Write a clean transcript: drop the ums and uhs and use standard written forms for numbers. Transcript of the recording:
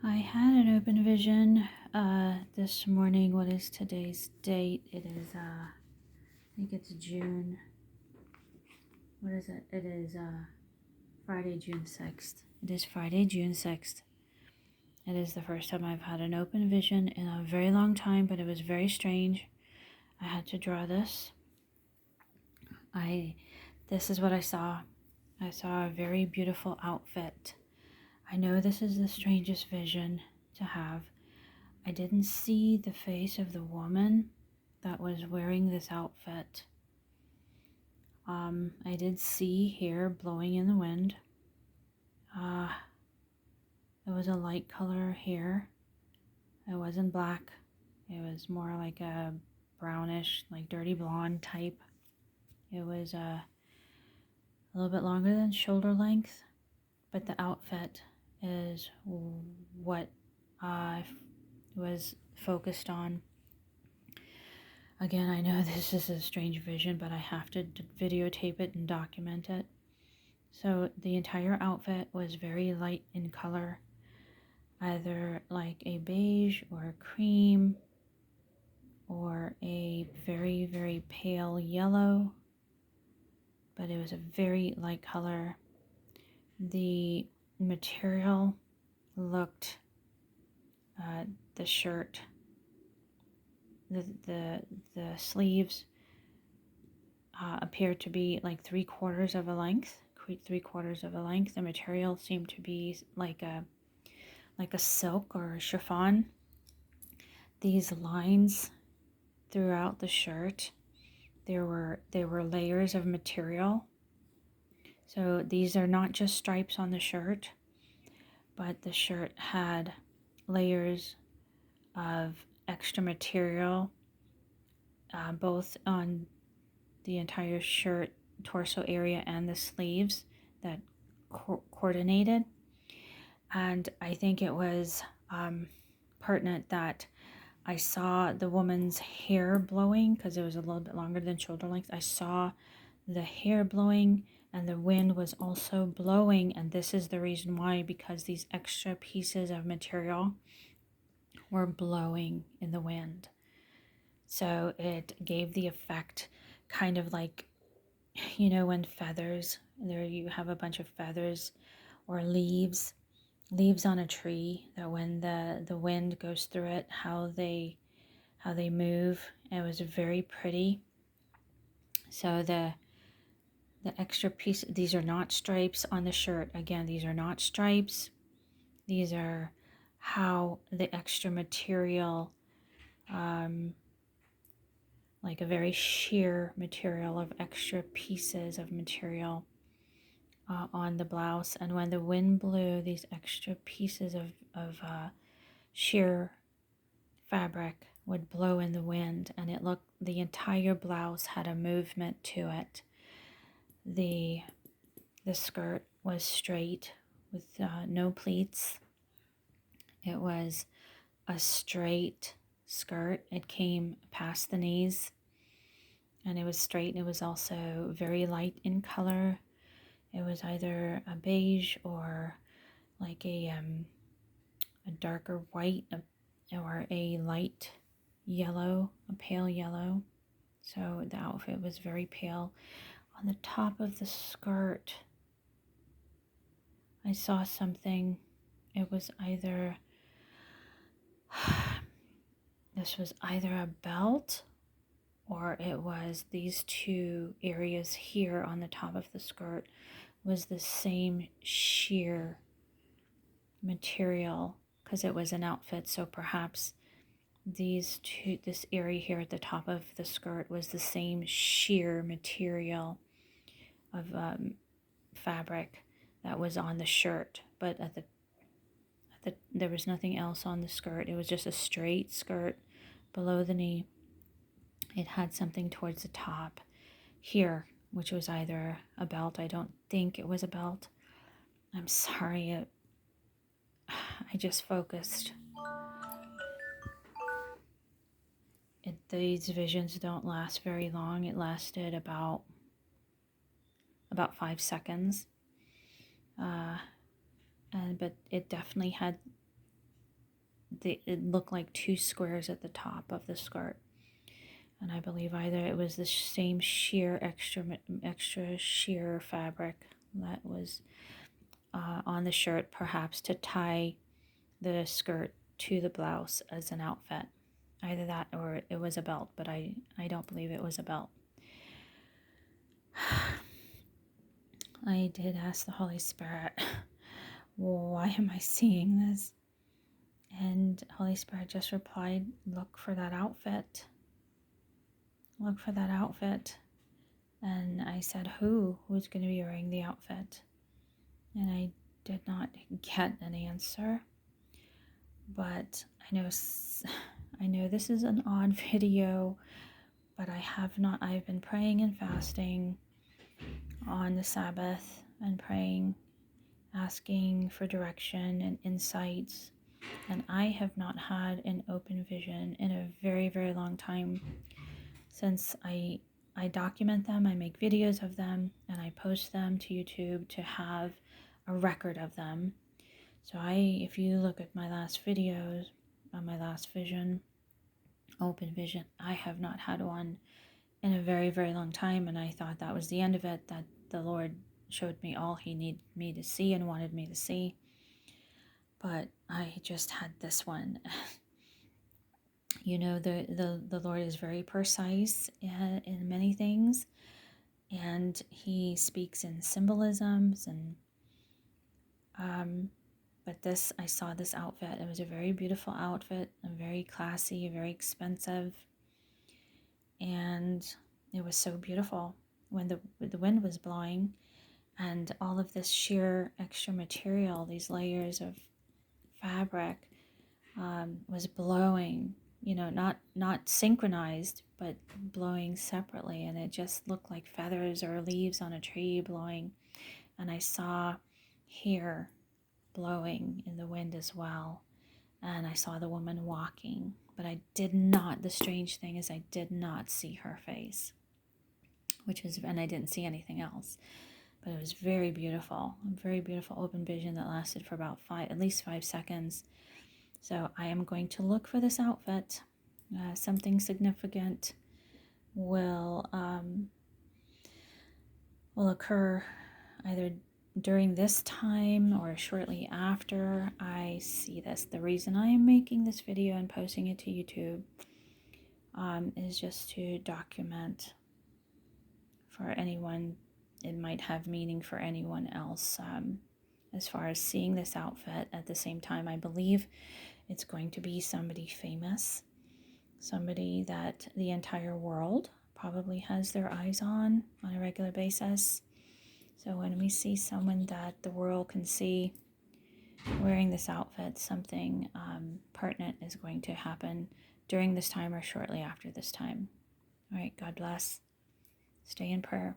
I had an open vision this morning. What is today's date? It is, I think it's June. What is it? It is Friday, June 6th. It is Friday, June 6th. It is the first time I've had an open vision in a very long time, but it was very strange. I had to draw this. This is what I saw. I saw a very beautiful outfit. I know this is the strangest vision to have. I didn't see the face of the woman that was wearing this outfit. I did see hair blowing in the wind. It was a light color hair. It wasn't black. It was more like a brownish, like dirty blonde type. It was a little bit longer than shoulder length, but the outfit is what I was focused on. Again, I know this is a strange vision, but I have to videotape it and document it. So the entire outfit was very light in color, either like a beige or a cream or a very, very pale yellow, but it was a very light color. The material looked, the shirt, the sleeves appeared to be like 3/4 of a length. 3/4 of a length. The material seemed to be like a silk or a chiffon. These lines throughout the shirt, there were layers of material. So these are not just stripes on the shirt, but the shirt had layers of extra material, both on the entire shirt torso area and the sleeves that coordinated. And I think it was pertinent that I saw the woman's hair blowing, because it was a little bit longer than shoulder length. I saw the hair blowing, and the wind was also blowing, and this is the reason why, because these extra pieces of material were blowing in the wind. So it gave the effect kind of like, you know, when feathers, there you have a bunch of feathers or leaves on a tree, that when the wind goes through it, how they move. It was very pretty. So the extra piece, these are not stripes on the shirt. Again, these are not stripes. These are how the extra material, like a very sheer material of extra pieces of material on the blouse. And when the wind blew, these extra pieces of sheer fabric would blow in the wind, and it looked, the entire blouse had a movement to it. The skirt was straight with no pleats. It was a straight skirt. It came past the knees, and it was straight, and it was also very light in color. It was either a beige or like a darker white, or a light yellow, a pale yellow. So the outfit was very pale. On the top of the skirt, I saw something. It was either, this was either a belt, or it was these two areas here on the top of the skirt was the same sheer material, because it was an outfit. So perhaps this area here at the top of the skirt was the same sheer material of fabric that was on the shirt, but there was nothing else on the skirt. It was just a straight skirt below the knee. It had something towards the top here, which was either a belt. I don't think it was a belt. I'm sorry, I just focused. These visions don't last very long. It lasted about 5 seconds. But it definitely had it looked like two squares at the top of the skirt. And I believe either it was the same sheer extra sheer fabric that was on the shirt, perhaps to tie the skirt to the blouse as an outfit. Either that or it was a belt, but I don't believe it was a belt. I did ask the Holy Spirit, why am I seeing this? And Holy Spirit just replied, look for that outfit. Look for that outfit. And I said, who's going to be wearing the outfit? And I did not get an answer. But I know this is an odd video, but I've been praying and fasting on the Sabbath and praying, asking for direction and insights. And I have not had an open vision in a very, very long time. Since I document them, I make videos of them, and I post them to YouTube to have a record of them. So if you look at my last videos, on my last vision, open vision, I have not had one in a very, very long time, and I thought that was the end of it, that the Lord showed me all he needed me to see and wanted me to see. But I just had this one. You know, the Lord is very precise in many things, and he speaks in symbolisms, and but I saw this outfit. It was a very beautiful outfit, and very classy, very expensive, and it was so beautiful when the wind was blowing, and all of this sheer extra material, these layers of fabric, was blowing. You know, not synchronized, but blowing separately, and it just looked like feathers or leaves on a tree blowing. And I saw hair blowing in the wind as well, and I saw the woman walking, but the strange thing is I did not see her face, and I didn't see anything else, but it was very beautiful, a very beautiful open vision that lasted for about at least 5 seconds. So I am going to look for this outfit. Something significant will occur either during this time or shortly after I see this. The reason I am making this video and posting it to YouTube is just to document for anyone. It might have meaning for anyone else. As far as seeing this outfit at the same time, I believe it's going to be somebody famous, somebody that the entire world probably has their eyes on a regular basis. So when we see someone that the world can see wearing this outfit, something pertinent is going to happen during this time or shortly after this time. All right, God bless. Stay in prayer.